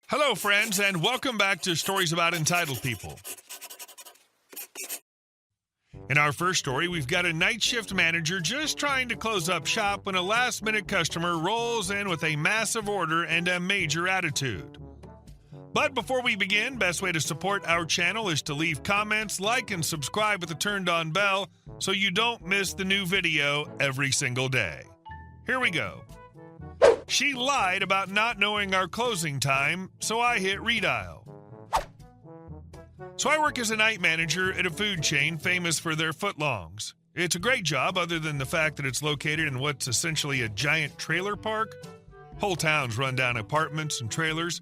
Hello, friends, and welcome back to Stories About Entitled People. In our first story, we've got a night shift manager just trying to close up shop when a last-minute customer rolls in with a massive order and a major attitude. But before we begin, best way to support our channel is to leave comments, like, and subscribe with the turned-on bell so you don't miss the new video every single day. Here we go. She lied about not knowing our closing time, so I hit redial. So I work as a night manager at a food chain famous for their footlongs. It's a great job other than the fact that it's located in what's essentially a giant trailer park. Whole towns run down apartments and trailers.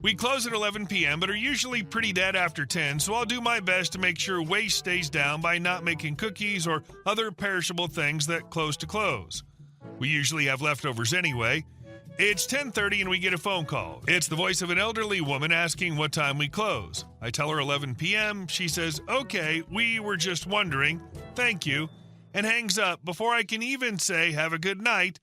We close at 11 p.m. but are usually pretty dead after 10, so I'll do my best to make sure waste stays down by not making cookies or other perishable things that close to close. We usually have leftovers anyway. It's 10:30 and we get a phone call. It's the voice of an elderly woman asking what time we close. I tell her 11 p.m. She says, "Okay, we were just wondering. Thank you," and hangs up before I can even say have a good night.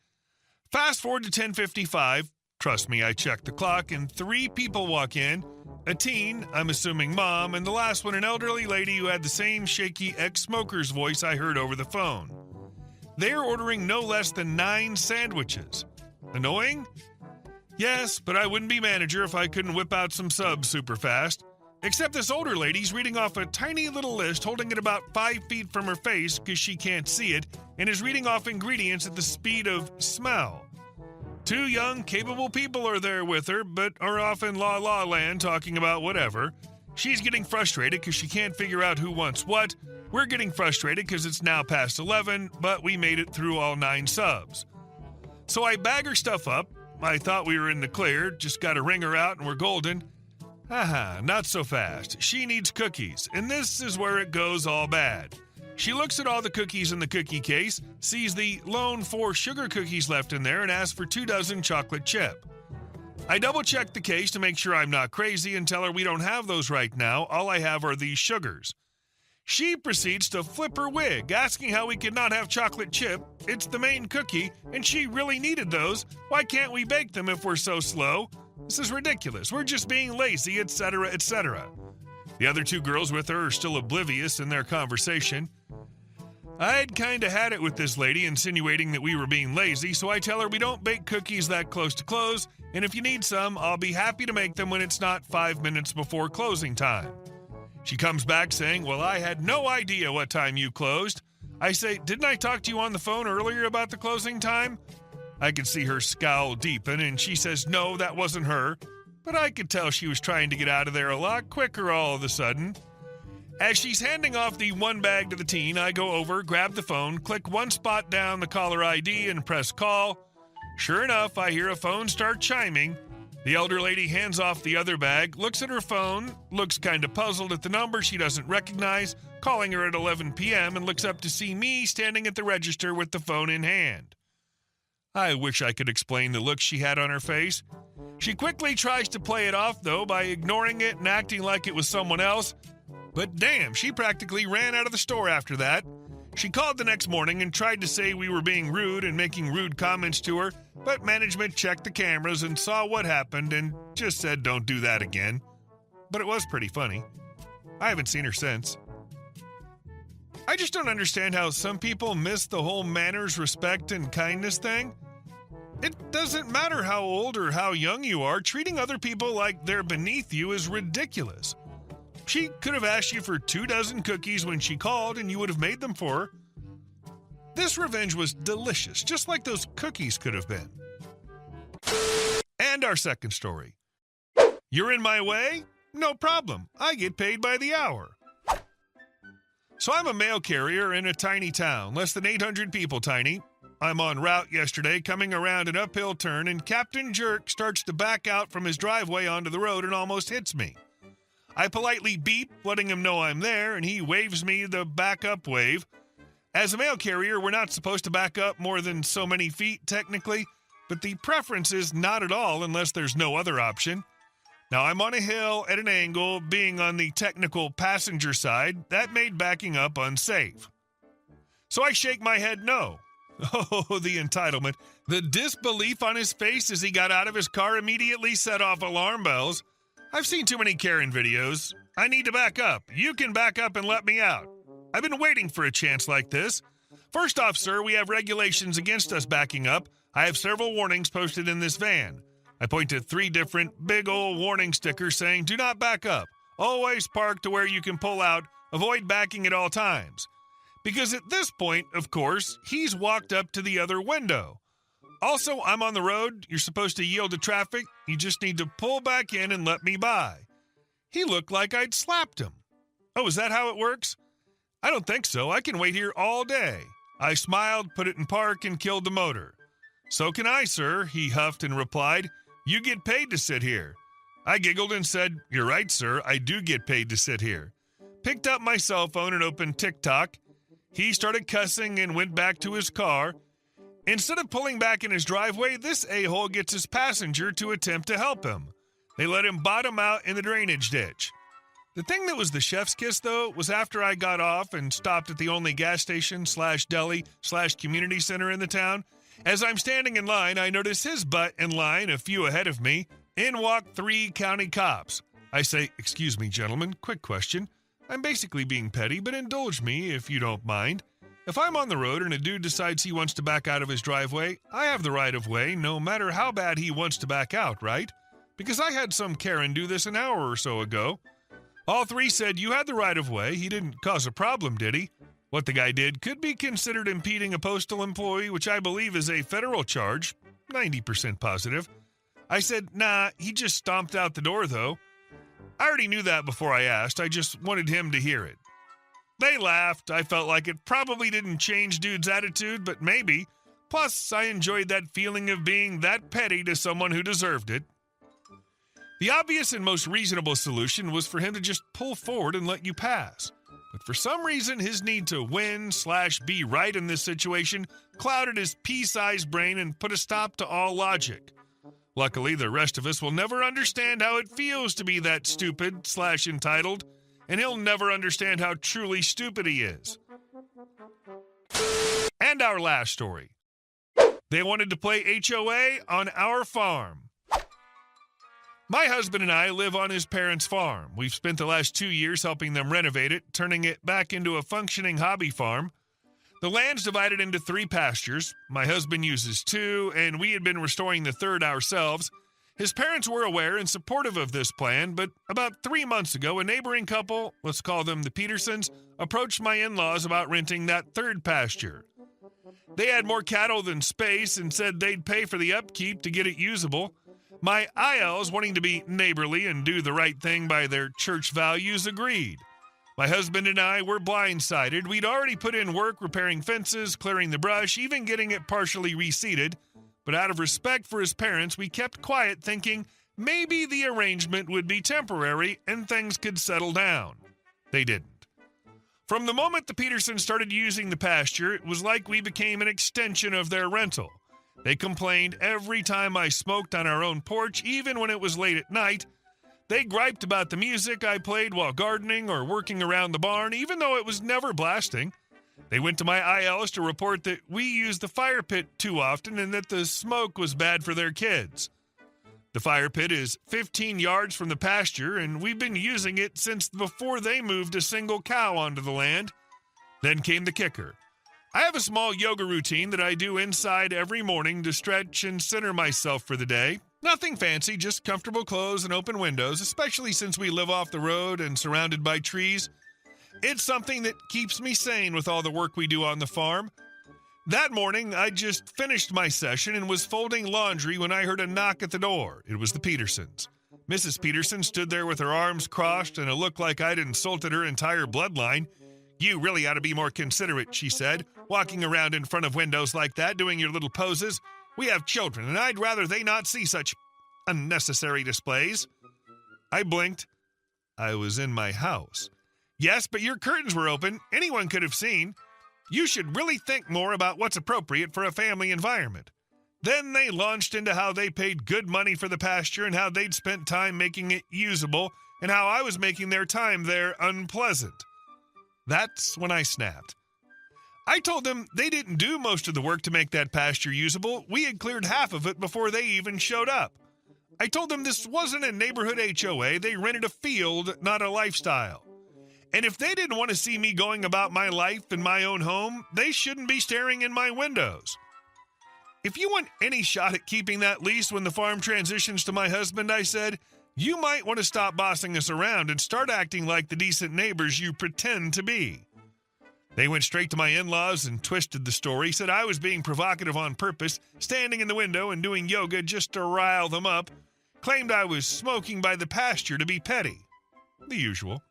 Fast forward to 10:55. Trust me, I checked the clock, and 3 people walk in. A teen, I'm assuming mom, and the last one an elderly lady who had the same shaky ex-smoker's voice I heard over the phone. They're ordering no less than 9 sandwiches. Annoying? Yes, but I wouldn't be manager if I couldn't whip out some subs super fast. Except this older lady's reading off a tiny little list, holding it about 5 feet from her face because she can't see it, and is reading off ingredients at the speed of smell. 2 young, capable people are there with her, but are off in la-la land talking about whatever. She's getting frustrated because she can't figure out who wants what. We're getting frustrated because it's now past 11, but we made it through all 9 subs. So I bag her stuff up. I thought we were in the clear, just got to ring her out and we're golden. Haha, not so fast. She needs cookies, and this is where it goes all bad. She looks at all the cookies in the cookie case, sees the lone 4 sugar cookies left in there, and asks for 2 dozen chocolate chip. I double-check the case to make sure I'm not crazy and tell her we don't have those right now. All I have are these sugars. She proceeds to flip her wig, asking how we could not have chocolate chip. It's the main cookie, and she really needed those. Why can't we bake them if we're so slow? This is ridiculous. We're just being lazy, etc., etc. The other 2 girls with her are still oblivious in their conversation. I'd kinda had it with this lady insinuating that we were being lazy, so I tell her we don't bake cookies that close to close, and if you need some, I'll be happy to make them when it's not 5 minutes before closing time. She comes back saying, "Well, I had no idea what time you closed." I say, "Didn't I talk to you on the phone earlier about the closing time?" I could see her scowl deepen, and she says, "No, that wasn't her." But I could tell she was trying to get out of there a lot quicker all of a sudden. As she's handing off the 1 bag to the teen, I go over, grab the phone, click 1 spot down the caller ID, and press call. Sure enough, I hear a phone start chiming. The elder lady hands off the other bag, looks at her phone, looks kind of puzzled at the number she doesn't recognize, calling her at 11 p.m., and looks up to see me standing at the register with the phone in hand. I wish I could explain the look she had on her face. She quickly tries to play it off, though, by ignoring it and acting like it was someone else. But damn, she practically ran out of the store after that. She called the next morning and tried to say we were being rude and making rude comments to her, but management checked the cameras and saw what happened and just said don't do that again. But it was pretty funny. I haven't seen her since. I just don't understand how some people miss the whole manners, respect, and kindness thing. It doesn't matter how old or how young you are, treating other people like they're beneath you is ridiculous. She could have asked you for 2 dozen cookies when she called, and you would have made them for her. This revenge was delicious, just like those cookies could have been. And our second story. You're in my way? No problem. I get paid by the hour. So I'm a mail carrier in a tiny town, less than 800 people tiny. I'm en route yesterday, coming around an uphill turn, and Captain Jerk starts to back out from his driveway onto the road and almost hits me. I politely beep, letting him know I'm there, and he waves me the back-up wave. As a mail carrier, we're not supposed to back up more than so many feet, technically, but the preference is not at all unless there's no other option. Now, I'm on a hill at an angle, being on the technical passenger side. That made backing up unsafe. So I shake my head no. Oh, the entitlement. The disbelief on his face as he got out of his car immediately set off alarm bells. I've seen too many Karen videos. I need to back up. You can back up and let me out. I've been waiting for a chance like this. First off, sir, we have regulations against us backing up. I have several warnings posted in this van. I point to 3 different big old warning stickers saying, do not back up. Always park to where you can pull out. Avoid backing at all times. Because at this point, of course, he's walked up to the other window. Also, I'm on the road. You're supposed to yield to traffic. You just need to pull back in and let me by. He looked like I'd slapped him. Oh, is that how it works? I don't think so. I can wait here all day. I smiled, put it in park, and killed the motor. So can I, sir, he huffed and replied. You get paid to sit here. I giggled and said, you're right, sir. I do get paid to sit here. Picked up my cell phone and opened TikTok. He started cussing and went back to his car. Instead of pulling back in his driveway, this a-hole gets his passenger to attempt to help him. They let him bottom out in the drainage ditch. The thing that was the chef's kiss, though, was after I got off and stopped at the only gas station / deli / community center in the town. As I'm standing in line, I notice his butt in line a few ahead of me. In walk 3 county cops. I say, excuse me, gentlemen, quick question. I'm basically being petty, but indulge me if you don't mind. If I'm on the road and a dude decides he wants to back out of his driveway, I have the right of way no matter how bad he wants to back out, right? Because I had some Karen do this an hour or so ago. All 3 said you had the right of way. He didn't cause a problem, did he? What the guy did could be considered impeding a postal employee, which I believe is a federal charge, 90% positive. I said, nah, he just stomped out the door, though. I already knew that before I asked. I just wanted him to hear it. They laughed. I felt like it probably didn't change dude's attitude, but maybe. Plus, I enjoyed that feeling of being that petty to someone who deserved it. The obvious and most reasonable solution was for him to just pull forward and let you pass. But for some reason, his need to win / be right in this situation clouded his pea-sized brain and put a stop to all logic. Luckily, the rest of us will never understand how it feels to be that stupid / entitled, and he'll never understand how truly stupid he is. And our last story. They wanted to play HOA on our farm. My husband and I live on his parents' farm. We've spent the last 2 years helping them renovate it, turning it back into a functioning hobby farm. The land's divided into 3 pastures. My husband uses 2, and we had been restoring the 3rd ourselves. His parents were aware and supportive of this plan, but about 3 months ago, a neighboring couple, let's call them the Petersons, approached my in-laws about renting that 3rd pasture. They had more cattle than space and said they'd pay for the upkeep to get it usable. My ILs, wanting to be neighborly and do the right thing by their church values, agreed. My husband and I were blindsided. We'd already put in work repairing fences, clearing the brush, even getting it partially reseeded. But out of respect for his parents, we kept quiet, thinking maybe the arrangement would be temporary and things could settle down. They didn't. From the moment the Petersons started using the pasture, it was like we became an extension of their rental. They complained every time I smoked on our own porch, even when it was late at night. They griped about the music I played while gardening or working around the barn, even though it was never blasting. They went to my ILs to report that we used the fire pit too often and that the smoke was bad for their kids. The fire pit is 15 yards from the pasture, and we've been using it since before they moved a single cow onto the land. Then came the kicker. I have a small yoga routine that I do inside every morning to stretch and center myself for the day. Nothing fancy, just comfortable clothes and open windows, especially since we live off the road and surrounded by trees. It's something that keeps me sane with all the work we do on the farm. That morning, I just finished my session and was folding laundry when I heard a knock at the door. It was the Petersons. Mrs. Peterson stood there with her arms crossed and a look like I'd insulted her entire bloodline. "You really ought to be more considerate," she said, "walking around in front of windows like that, doing your little poses. We have children, and I'd rather they not see such unnecessary displays." I blinked. I was in my house. "Yes, but your curtains were open. Anyone could have seen. You should really think more about what's appropriate for a family environment." Then they launched into how they paid good money for the pasture and how they'd spent time making it usable and how I was making their time there unpleasant. That's when I snapped. I told them they didn't do most of the work to make that pasture usable. We had cleared half of it before they even showed up. I told them this wasn't a neighborhood HOA. They rented a field, not a lifestyle. And if they didn't want to see me going about my life in my own home, they shouldn't be staring in my windows. If you want any shot at keeping that lease when the farm transitions to my husband, I said, you might want to stop bossing us around and start acting like the decent neighbors you pretend to be. They went straight to my in-laws and twisted the story, said I was being provocative on purpose, standing in the window and doing yoga just to rile them up, claimed I was smoking by the pasture to be petty. The usual.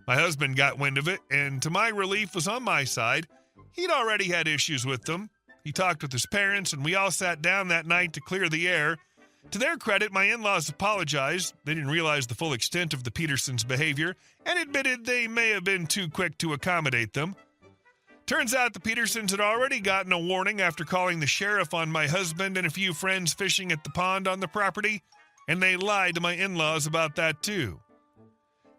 My husband got wind of it, and to my relief was on my side. He'd already had issues with them. He talked with his parents, and we all sat down that night to clear the air. To their credit, my in-laws apologized. They didn't realize the full extent of the Petersons' behavior and admitted they may have been too quick to accommodate them. Turns out the Petersons had already gotten a warning after calling the sheriff on my husband and a few friends fishing at the pond on the property, and they lied to my in-laws about that too.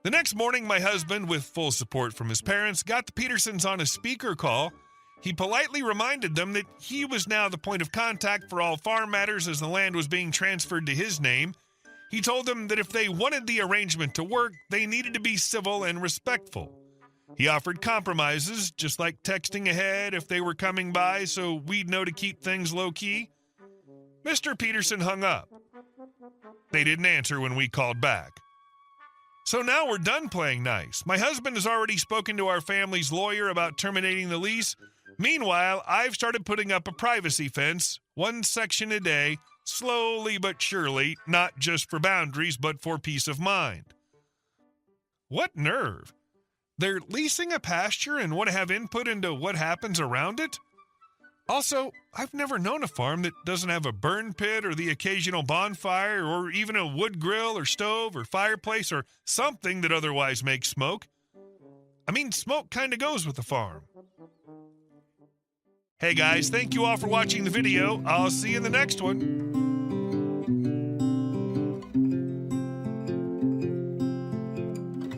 The next morning, my husband, with full support from his parents, got the Petersons on a speaker call. He politely reminded them that he was now the point of contact for all farm matters as the land was being transferred to his name. He told them that if they wanted the arrangement to work, they needed to be civil and respectful. He offered compromises, just like texting ahead if they were coming by so we'd know to keep things low-key. Mr. Peterson hung up. They didn't answer when we called back. So now we're done playing nice. My husband has already spoken to our family's lawyer about terminating the lease. Meanwhile, I've started putting up a privacy fence, 1 section a day, slowly but surely, not just for boundaries, but for peace of mind. What nerve! They're leasing a pasture and want to have input into what happens around it? Also, I've never known a farm that doesn't have a burn pit or the occasional bonfire or even a wood grill or stove or fireplace or something that otherwise makes smoke. I mean, smoke kind of goes with the farm. Hey guys, thank you all for watching the video. I'll see you in the next one.